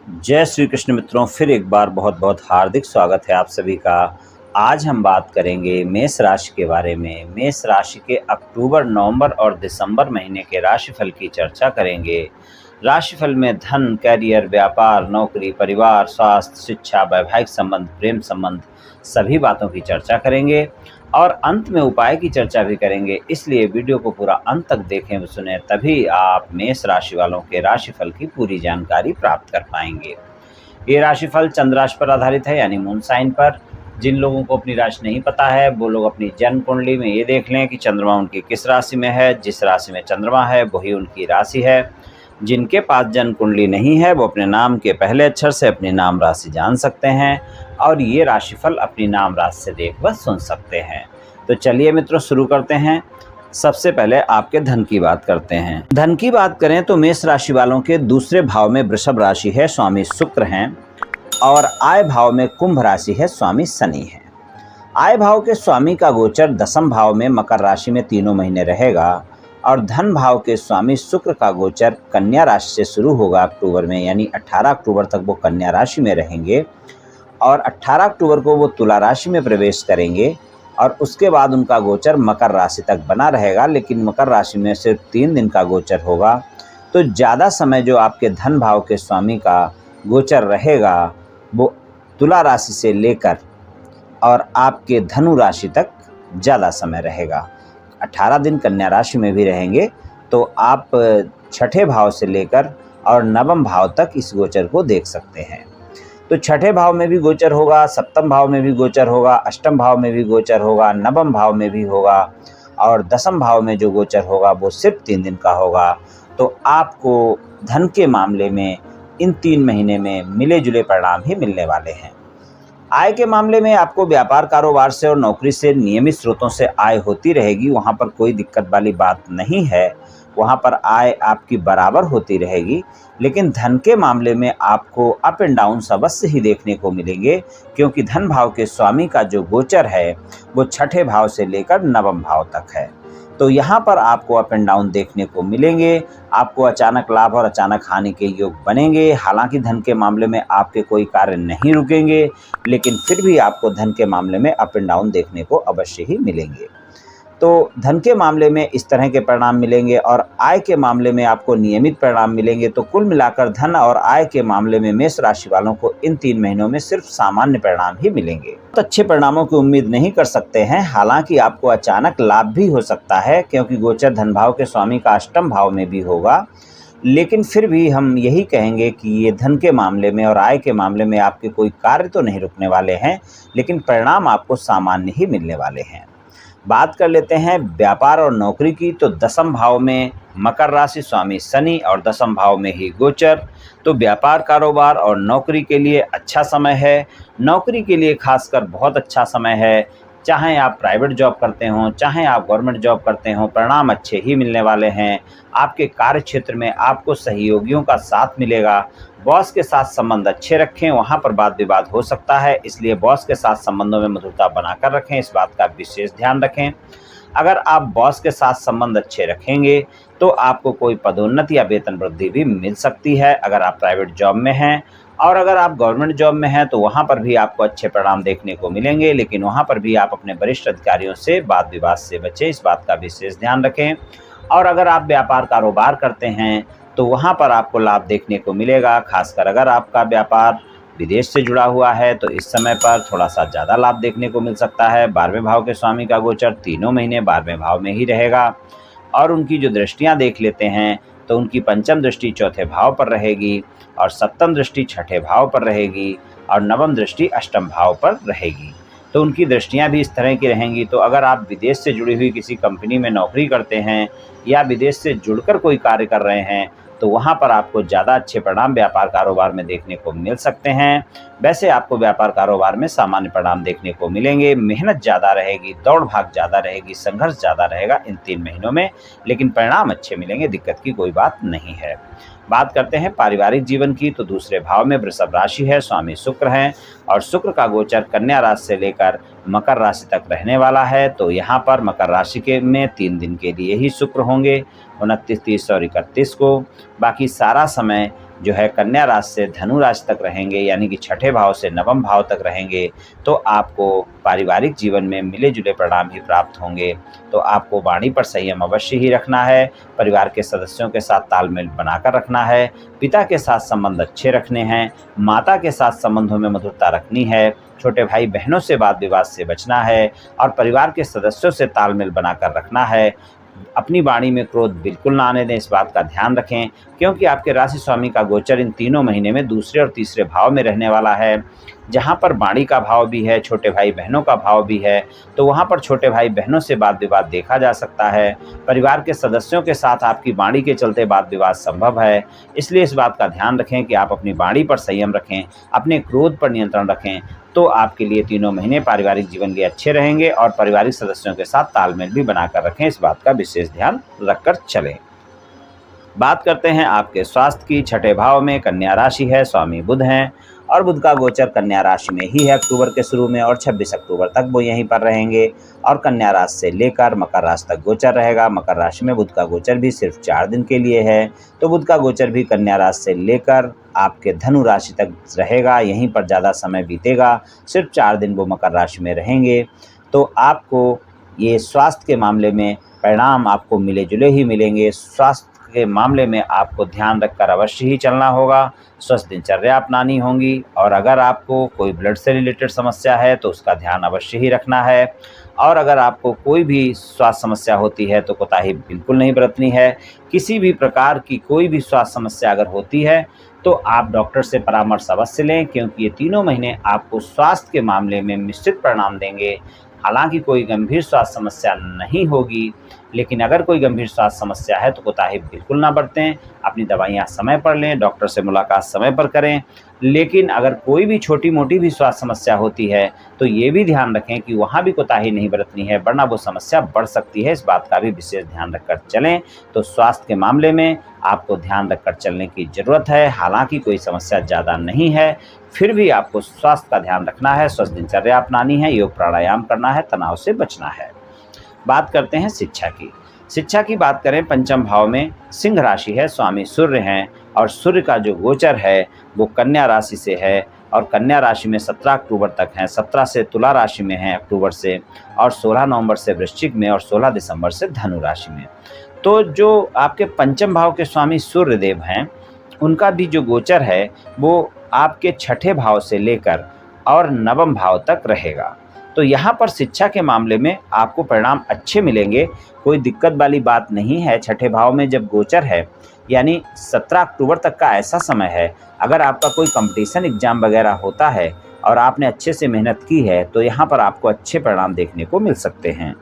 जय श्री कृष्ण मित्रों, फिर एक बार बहुत बहुत हार्दिक स्वागत है आप सभी का। आज हम बात करेंगे मेष राशि के बारे में। मेष राशि के अक्टूबर, नवंबर और दिसंबर महीने के राशिफल की चर्चा करेंगे। राशिफल में धन, कैरियर, व्यापार, नौकरी, परिवार, स्वास्थ्य, शिक्षा, वैवाहिक संबंध, प्रेम संबंध सभी बातों की चर्चा करेंगे और अंत में उपाय की चर्चा भी करेंगे। इसलिए वीडियो को पूरा अंत तक देखें व सुने, तभी आप मेष राशि वालों के राशिफल की पूरी जानकारी प्राप्त कर पाएंगे। ये राशिफल चंद्र राशि पर आधारित है, यानी मून साइन पर। जिन लोगों को अपनी राशि नहीं पता है वो लोग अपनी जन्म कुंडली में ये देख लें कि चंद्रमा उनकी किस राशि में है। जिस राशि में चंद्रमा है वही उनकी राशि है। जिनके पास जन्म कुंडली नहीं है वो अपने नाम के पहले अक्षर से अपनी नाम राशि जान सकते हैं और ये राशिफल अपनी नाम राशि से देख व सुन सकते हैं। तो चलिए मित्रों, शुरू करते हैं। सबसे पहले आपके धन की बात करते हैं। धन की बात करें तो मेष राशि वालों के दूसरे भाव में वृषभ राशि है, स्वामी शुक्र हैं, और आय भाव में कुंभ राशि है, स्वामी शनि है। आय भाव के स्वामी का गोचर दसम भाव में मकर राशि में तीनों महीने रहेगा और धन भाव के स्वामी शुक्र का गोचर कन्या राशि से शुरू होगा अक्टूबर में, यानी 18 अक्टूबर तक वो कन्या राशि में रहेंगे और 18 अक्टूबर को वो तुला राशि में प्रवेश करेंगे और उसके बाद उनका गोचर मकर राशि तक बना रहेगा। लेकिन मकर राशि में सिर्फ 3 दिन का गोचर होगा, तो ज़्यादा समय जो आपके धन भाव के स्वामी का गोचर रहेगा वो तुला राशि से लेकर और आपके धनु राशि तक ज़्यादा समय रहेगा। 18 दिन कन्या राशि में भी रहेंगे, तो आप छठे भाव से लेकर और नवम भाव तक इस गोचर को देख सकते हैं। तो छठे भाव में भी गोचर होगा, सप्तम भाव में भी गोचर होगा, अष्टम भाव में भी गोचर होगा, नवम भाव में भी होगा और दसम भाव में जो गोचर होगा वो सिर्फ 3 दिन का होगा। तो आपको धन के मामले में इन 3 महीने में मिले जुले परिणाम ही मिलने वाले हैं। आय के मामले में आपको व्यापार कारोबार से और नौकरी से नियमित स्रोतों से आय होती रहेगी, वहाँ पर कोई दिक्कत वाली बात नहीं है, वहाँ पर आय आपकी बराबर होती रहेगी। लेकिन धन के मामले में आपको अप एंड डाउन अवश्य ही देखने को मिलेंगे, क्योंकि धन भाव के स्वामी का जो गोचर है वो छठे भाव से लेकर नवम भाव तक है। तो यहाँ पर आपको अप एंड डाउन देखने को मिलेंगे। आपको अचानक लाभ और अचानक हानि के योग बनेंगे। हालांकि धन के मामले में आपके कोई कार्य नहीं रुकेंगे, लेकिन फिर भी आपको धन के मामले में अप एंड डाउन देखने को अवश्य ही मिलेंगे। तो धन के मामले में इस तरह के परिणाम मिलेंगे और आय के मामले में आपको नियमित परिणाम मिलेंगे। तो कुल मिलाकर धन और आय के मामले में मेष राशि वालों को इन 3 महीनों में सिर्फ सामान्य परिणाम ही मिलेंगे। बहुत अच्छे परिणामों की उम्मीद नहीं कर सकते हैं। हालांकि आपको अचानक लाभ भी हो सकता है, क्योंकि गोचर धन भाव के स्वामी का अष्टम भाव में भी होगा। लेकिन फिर भी हम यही कहेंगे कि ये धन के मामले में और आय के मामले में आपके कोई कार्य तो नहीं रुकने वाले हैं, लेकिन परिणाम आपको सामान्य ही मिलने वाले हैं। बात कर लेते हैं व्यापार और नौकरी की। तो दसम भाव में मकर राशि, स्वामी शनि और दसम भाव में ही गोचर। तो व्यापार कारोबार और नौकरी के लिए अच्छा समय है। नौकरी के लिए खासकर बहुत अच्छा समय है। चाहे आप प्राइवेट जॉब करते हों, चाहे आप गवर्नमेंट जॉब करते हों, परिणाम अच्छे ही मिलने वाले हैं। आपके कार्य क्षेत्र में आपको सहयोगियों का साथ मिलेगा। बॉस के साथ संबंध अच्छे रखें, वहाँ पर वाद विवाद हो सकता है, इसलिए बॉस के साथ संबंधों में मधुरता बनाकर रखें, इस बात का विशेष ध्यान रखें। अगर आप बॉस के साथ संबंध अच्छे रखेंगे तो आपको कोई पदोन्नति या वेतन वृद्धि भी मिल सकती है, अगर आप प्राइवेट जॉब में हैं। और अगर आप गवर्नमेंट जॉब में हैं तो वहाँ पर भी आपको अच्छे परिणाम देखने को मिलेंगे, लेकिन वहाँ पर भी आप अपने वरिष्ठ अधिकारियों से वाद विवाद से बचें, इस बात का विशेष ध्यान रखें। और अगर आप व्यापार कारोबार करते हैं तो वहाँ पर आपको लाभ देखने को मिलेगा। खासकर अगर आपका व्यापार विदेश से जुड़ा हुआ है तो इस समय पर थोड़ा सा ज़्यादा लाभ देखने को मिल सकता है। 12वें भाव के स्वामी का गोचर तीनों महीने 12वें भाव में ही रहेगा और उनकी जो दृष्टियाँ देख लेते हैं तो उनकी पंचम दृष्टि चौथे भाव पर रहेगी और सप्तम दृष्टि छठे भाव पर रहेगी और नवम दृष्टि अष्टम भाव पर रहेगी। तो उनकी दृष्टियाँ भी इस तरह की रहेंगी। तो अगर आप विदेश से जुड़ी हुई किसी कंपनी में नौकरी करते हैं या विदेश से जुड़कर कोई कार्य कर रहे हैं तो वहाँ पर आपको ज़्यादा अच्छे परिणाम व्यापार कारोबार में देखने को मिल सकते हैं। वैसे आपको व्यापार कारोबार में सामान्य परिणाम देखने को मिलेंगे। मेहनत ज़्यादा रहेगी, दौड़ भाग ज़्यादा रहेगी, संघर्ष ज़्यादा रहेगा इन 3 महीनों में, लेकिन परिणाम अच्छे मिलेंगे, दिक्कत की कोई बात नहीं है। बात करते हैं पारिवारिक जीवन की। तो दूसरे भाव में वृषभ राशि है, स्वामी शुक्र हैं और शुक्र का गोचर कन्या राशि से लेकर मकर राशि तक रहने वाला है। तो यहाँ पर मकर राशि के में 3 दिन के लिए ही शुक्र होंगे, 29, 30 और 31 को। बाकी सारा समय जो है कन्या राशि से धनु राशि तक रहेंगे, यानी कि छठे भाव से नवम भाव तक रहेंगे, तो आपको पारिवारिक जीवन में मिले-जुले परिणाम ही प्राप्त होंगे। तो आपको वाणी पर संयम अवश्य ही रखना है, परिवार के सदस्यों के साथ तालमेल बनाकर रखना है, पिता के साथ संबंध अच्छे रखने हैं, माता के साथ संबंधों में मधुरता रखनी है, छोटे भाई बहनों से वाद विवाद से बचना है और परिवार के सदस्यों से तालमेल बनाकर रखना है। अपनी वाणी में क्रोध बिल्कुल ना आने दें, इस बात का ध्यान रखें, क्योंकि आपके राशि स्वामी का गोचर इन तीनों महीने में दूसरे और तीसरे भाव में रहने वाला है। जहाँ पर वाणी का भाव भी है, छोटे भाई बहनों का भाव भी है, तो वहाँ पर छोटे भाई बहनों से वाद विवाद देखा जा सकता है। परिवार के सदस्यों के साथ आपकी वाणी के चलते वाद विवाद संभव है, इसलिए इस बात का ध्यान रखें कि आप अपनी वाणी पर संयम रखें, अपने क्रोध पर नियंत्रण रखें, तो आपके लिए तीनों महीने पारिवारिक जीवन के अच्छे रहेंगे और पारिवारिक सदस्यों के साथ तालमेल भी बनाकर रखें, इस बात का विशेष ध्यान रखकर चलें। बात करते हैं आपके स्वास्थ्य की। छठे भाव में कन्या राशि है, स्वामी बुध हैं और बुध का गोचर कन्या राशि में ही है अक्टूबर के शुरू में, और 26 अक्टूबर तक वो यहीं पर रहेंगे और कन्या राशि से लेकर मकर राशि तक गोचर रहेगा। मकर राशि में बुध का गोचर भी सिर्फ 4 दिन के लिए है, तो बुध का गोचर भी कन्या राशि से लेकर आपके धनु राशि तक रहेगा, यहीं पर ज़्यादा समय बीतेगा, सिर्फ 4 दिन वो मकर राशि में रहेंगे। तो आपको ये स्वास्थ्य के मामले में परिणाम आपको मिले जुले ही मिलेंगे। स्वास्थ्य के मामले में आपको ध्यान रखकर अवश्य ही चलना होगा, स्वस्थ दिनचर्या अपनानी होगी, और अगर आपको कोई ब्लड से रिलेटेड समस्या है तो उसका ध्यान अवश्य ही रखना है, और अगर आपको कोई भी स्वास्थ्य समस्या होती है तो कोताही बिल्कुल नहीं बरतनी है। किसी भी प्रकार की कोई भी स्वास्थ्य समस्या अगर होती है तो आप डॉक्टर से परामर्श अवश्य लें, क्योंकि ये तीनों महीने आपको स्वास्थ्य के मामले में मिश्रित परिणाम देंगे। हालांकि कोई गंभीर स्वास्थ्य समस्या नहीं होगी, लेकिन अगर कोई गंभीर स्वास्थ्य समस्या है तो कोताही बिल्कुल ना बरतें, अपनी दवाइयाँ समय पर लें, डॉक्टर से मुलाकात समय पर करें। लेकिन अगर कोई भी छोटी मोटी भी स्वास्थ्य समस्या होती है तो ये भी ध्यान रखें कि वहाँ भी कोताही नहीं बरतनी है, वरना वो समस्या बढ़ सकती है, इस बात का भी विशेष ध्यान रखकर चलें। तो स्वास्थ्य के मामले में आपको ध्यान रखकर चलने की ज़रूरत है। हालांकि कोई समस्या ज़्यादा नहीं है, फिर भी आपको स्वास्थ्य का ध्यान रखना है, स्वस्थ दिनचर्या अपनानी है, योग प्राणायाम करना है, तनाव से बचना है। बात करते हैं शिक्षा की। शिक्षा की बात करें, पंचम भाव में सिंह राशि है, स्वामी सूर्य हैं और सूर्य का जो गोचर है वो कन्या राशि से है, और कन्या राशि में 17 अक्टूबर तक हैं, 17 से तुला राशि में हैं अक्टूबर से, और 16 नवंबर से वृश्चिक में, और 16 दिसंबर से धनु राशि में। तो जो आपके पंचम भाव के स्वामी सूर्य देव हैं, उनका भी जो गोचर है वो आपके छठे भाव से लेकर और नवम भाव तक रहेगा। तो यहाँ पर शिक्षा के मामले में आपको परिणाम अच्छे मिलेंगे, कोई दिक्कत वाली बात नहीं है। छठे भाव में जब गोचर है, यानी 17 अक्टूबर तक का ऐसा समय है, अगर आपका कोई कंपटीशन एग्ज़ाम वगैरह होता है और आपने अच्छे से मेहनत की है तो यहाँ पर आपको अच्छे परिणाम देखने को मिल सकते हैं।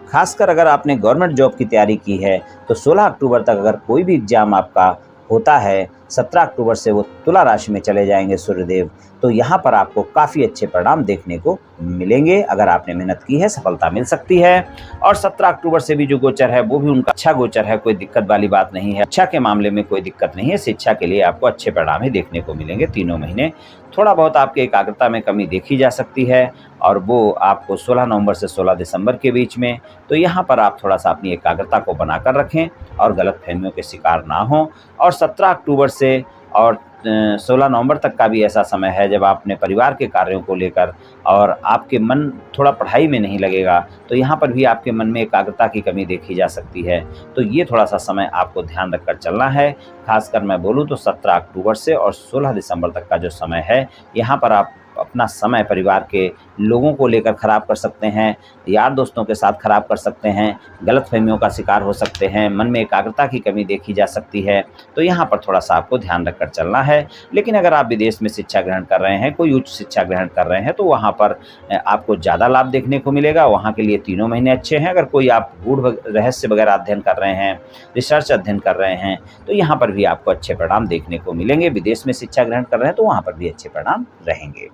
खासकर अगर आपने गवर्नमेंट जॉब की तैयारी की है तो 16 अक्टूबर तक अगर कोई भी एग्ज़ाम आपका होता है, 17 अक्टूबर से वो तुला राशि में चले जाएंगे सूर्यदेव, तो यहाँ पर आपको काफ़ी अच्छे परिणाम देखने को मिलेंगे। अगर आपने मेहनत की है सफलता मिल सकती है। और 17 अक्टूबर से भी जो गोचर है वो भी उनका अच्छा गोचर है, कोई दिक्कत वाली बात नहीं है। शिक्षा के मामले में कोई दिक्कत नहीं है, शिक्षा के लिए आपको अच्छे परिणाम ही देखने को मिलेंगे तीनों महीने। थोड़ा बहुत आपके एकाग्रता में कमी देखी जा सकती है, और वो आपको 16 नवंबर से 16 दिसंबर के बीच में, तो यहाँ पर आप थोड़ा सा अपनी एकाग्रता को बनाकर रखें और गलतफहमियों के शिकार ना हों। और 17 अक्टूबर से और 16 नवंबर तक का भी ऐसा समय है जब आप अपने परिवार के कार्यों को लेकर और आपके मन थोड़ा पढ़ाई में नहीं लगेगा, तो यहाँ पर भी आपके मन में एकाग्रता की कमी देखी जा सकती है। तो ये थोड़ा सा समय आपको ध्यान रखकर चलना है। खासकर मैं बोलूँ तो 17 अक्टूबर से और 16 दिसंबर तक का जो समय है, यहाँ पर आप अपना समय परिवार के लोगों को लेकर ख़राब कर सकते हैं, यार दोस्तों के साथ ख़राब कर सकते हैं, गलतफहमियों का शिकार हो सकते हैं, मन में एकाग्रता की कमी देखी जा सकती है। तो यहाँ पर थोड़ा सा आपको ध्यान रखकर चलना है। लेकिन अगर आप विदेश में शिक्षा ग्रहण कर रहे हैं, कोई उच्च शिक्षा ग्रहण कर रहे हैं, तो वहाँ पर आपको ज़्यादा लाभ देखने को मिलेगा। वहाँ के लिए तीनों महीने अच्छे हैं। अगर कोई आप गूढ़ रहस्य वगैरह अध्ययन कर रहे हैं, रिसर्च अध्ययन कर रहे हैं, तो यहाँ पर भी आपको अच्छे परिणाम देखने को मिलेंगे। विदेश में शिक्षा ग्रहण कर रहे हैं तो वहाँ पर भी अच्छे परिणाम रहेंगे।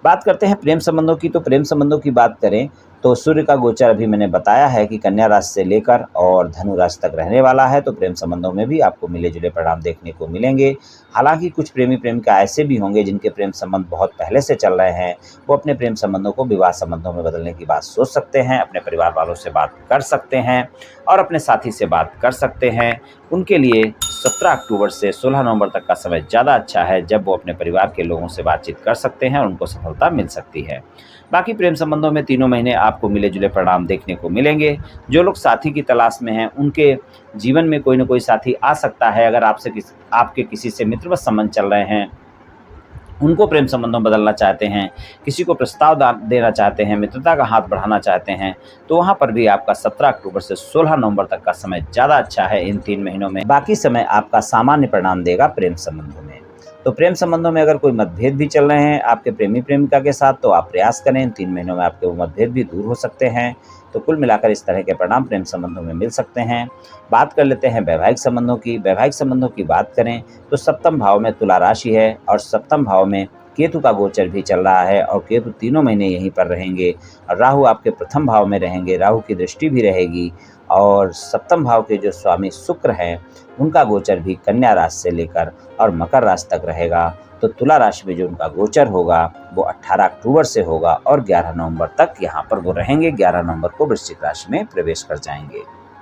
बात करते हैं प्रेम संबंधों की। तो प्रेम संबंधों की बात करें तो सूर्य का गोचर अभी मैंने बताया है कि कन्या राशि से लेकर और धनु राशि तक रहने वाला है, तो प्रेम संबंधों में भी आपको मिले जुले परिणाम देखने को मिलेंगे। हालांकि कुछ प्रेमी प्रेमिका ऐसे भी होंगे जिनके प्रेम संबंध बहुत पहले से चल रहे हैं, वो अपने प्रेम संबंधों को विवाह संबंधों में बदलने की बात सोच सकते हैं, अपने परिवार वालों से बात कर सकते हैं और अपने साथी से बात कर सकते हैं। उनके लिए 17 अक्टूबर से 16 नवंबर तक का समय ज़्यादा अच्छा है, जब वो अपने परिवार के लोगों से बातचीत कर सकते हैं और उनको सफलता मिल सकती है। बाकी प्रेम संबंधों में तीनों महीने आपको मिले-जुले परिणाम देखने को मिलेंगे। जो लोग साथी की तलाश में हैं, उनके जीवन में कोई न कोई साथी आ सकता है। अगर आपके किसी से मित्रवत संबंध चल रहे हैं, उनको प्रेम संबंधों में बदलना चाहते हैं, किसी को प्रस्ताव देना चाहते हैं, मित्रता का हाथ बढ़ाना चाहते हैं, तो वहाँ पर भी आपका 17 अक्टूबर से 16 नवंबर तक का समय ज़्यादा अच्छा है इन 3 महीनों में। बाकी समय आपका सामान्य परिणाम देगा प्रेम संबंधों में। तो प्रेम संबंधों में अगर कोई मतभेद भी चल रहे हैं आपके प्रेमी-प्रेमिका के साथ, तो आप प्रयास करें, इन 3 महीनों में आपके वो मतभेद भी दूर हो सकते हैं। तो कुल मिलाकर इस तरह के परिणाम प्रेम संबंधों में मिल सकते हैं। बात कर लेते हैं वैवाहिक संबंधों की। वैवाहिक संबंधों की बात करें तो सप्तम भाव में तुला राशि है और सप्तम भाव में केतु का गोचर भी चल रहा है और केतु तीनों महीने यहीं पर रहेंगे और राहु आपके प्रथम भाव में रहेंगे, राहु की दृष्टि भी रहेगी और सप्तम भाव के जो स्वामी शुक्र हैं, उनका गोचर भी कन्या राशि से लेकर और मकर राशि तक रहेगा। तो तुला राशि में जो उनका गोचर होगा वो 18 अक्टूबर से होगा और 11 नवंबर तक यहाँ पर वो रहेंगे। 11 नवंबर को वृश्चिक राशि में प्रवेश कर जाएंगे।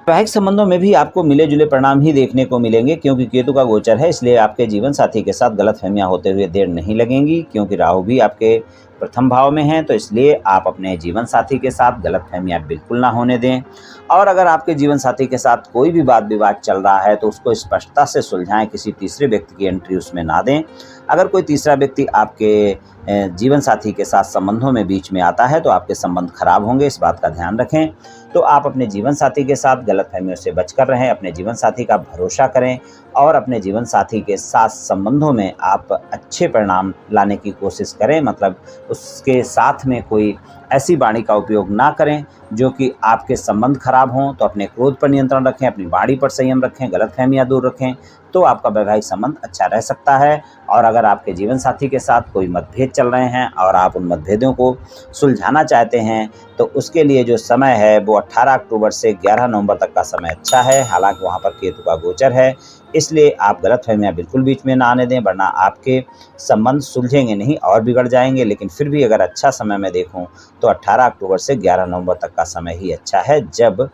वैवाहिक संबंधों में भी आपको मिले जुले परिणाम ही देखने को मिलेंगे, क्योंकि केतु का गोचर है, इसलिए आपके जीवन साथी के साथ गलतफहमियां होते हुए देर नहीं लगेंगी। क्योंकि राहु भी आपके प्रथम भाव में है, तो इसलिए आप अपने जीवन साथी के साथ गलतफहमियां बिल्कुल ना होने दें। और अगर आपके जीवन साथी के साथ कोई भी वाद विवाद चल रहा है तो उसको स्पष्टता से सुलझाएं, किसी तीसरे व्यक्ति की एंट्री उसमें ना दें। अगर कोई तीसरा व्यक्ति आपके जीवन साथी के साथ संबंधों में बीच में आता है तो आपके संबंध खराब होंगे, इस बात का ध्यान रखें। तो आप अपने जीवन साथी के साथ गलतफहमियों से बचकर रहें, अपने जीवन साथी का भरोसा करें और अपने जीवन साथी के साथ संबंधों में आप अच्छे परिणाम लाने की कोशिश करें। मतलब उसके साथ में कोई ऐसी वाणी का उपयोग ना करें जो कि आपके संबंध खराब हों। तो अपने क्रोध पर नियंत्रण रखें, अपनी वाणी पर संयम रखें, गलतफहमियां दूर रखें, तो आपका वैवाहिक संबंध अच्छा रह सकता है। और अगर आपके जीवन साथी के साथ कोई मतभेद चल रहे हैं और आप उन मतभेदों को सुलझाना चाहते हैं, तो उसके लिए जो समय है वो 18 अक्टूबर से 11 नवंबर तक का समय अच्छा है। हालांकि वहां पर केतु का गोचर है, इसलिए आप गलतफहमियां बिल्कुल बीच में ना आने दें, वरना आपके संबंध सुलझेंगे नहीं और बिगड़ जाएंगे। लेकिन फिर भी अगर अच्छा समय मैं देखूं तो 18 अक्टूबर से 11 नवंबर तक का समय ही अच्छा है, जब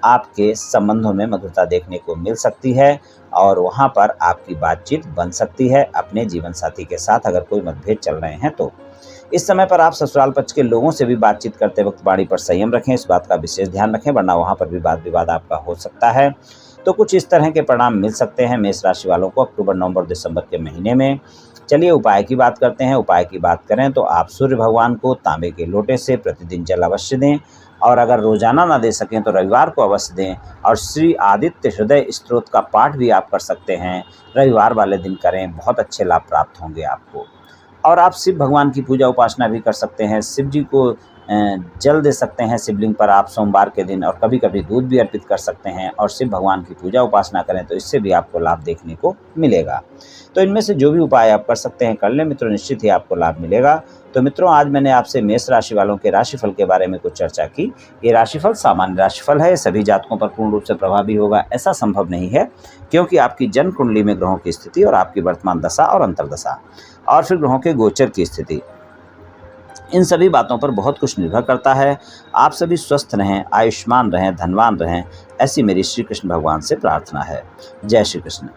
आपके संबंधों में मधुरता देखने को मिल सकती है और वहाँ पर आपकी बातचीत बन सकती है अपने जीवन साथी के साथ। अगर कोई मतभेद चल रहे हैं तो इस समय पर आप ससुराल पक्ष के लोगों से भी बातचीत करते वक्त वाणी पर संयम रखें, इस बात का विशेष ध्यान रखें, वरना वहाँ पर भी वाद विवाद आपका हो सकता है। तो कुछ इस तरह के परिणाम मिल सकते हैं मेष राशि वालों को अक्टूबर, नवंबर, दिसंबर के महीने में। चलिए उपाय की बात करते हैं। उपाय की बात करें तो आप सूर्य भगवान को तांबे के लोटे से प्रतिदिन जल अवश्य दें और अगर रोजाना ना दे सकें तो रविवार को अवश्य दें। और श्री आदित्य हृदय स्तोत्र का पाठ भी आप कर सकते हैं, रविवार वाले दिन करें, बहुत अच्छे लाभ प्राप्त होंगे आपको। और आप शिव भगवान की पूजा उपासना भी कर सकते हैं, शिव जी को जल दे सकते हैं शिवलिंग पर आप सोमवार के दिन, और कभी कभी दूध भी अर्पित कर सकते हैं और शिव भगवान की पूजा उपासना करें तो इससे भी आपको लाभ देखने को मिलेगा। तो इनमें से जो भी उपाय आप कर सकते हैं कर लें मित्रों, निश्चित ही आपको लाभ मिलेगा। तो मित्रों, आज मैंने आपसे मेष राशि वालों के राशिफल के बारे में कुछ चर्चा की। ये राशिफल सामान्य राशिफल है, सभी जातकों पर पूर्ण रूप से प्रभावी होगा ऐसा संभव नहीं है, क्योंकि आपकी जन्म कुंडली में ग्रहों की स्थिति और आपकी वर्तमान दशा और अंतर्दशा और फिर ग्रहों के गोचर की स्थिति, इन सभी बातों पर बहुत कुछ निर्भर करता है। आप सभी स्वस्थ रहें, आयुष्मान रहें, धनवान रहें, ऐसी मेरी श्री कृष्ण भगवान से प्रार्थना है। जय श्री कृष्ण।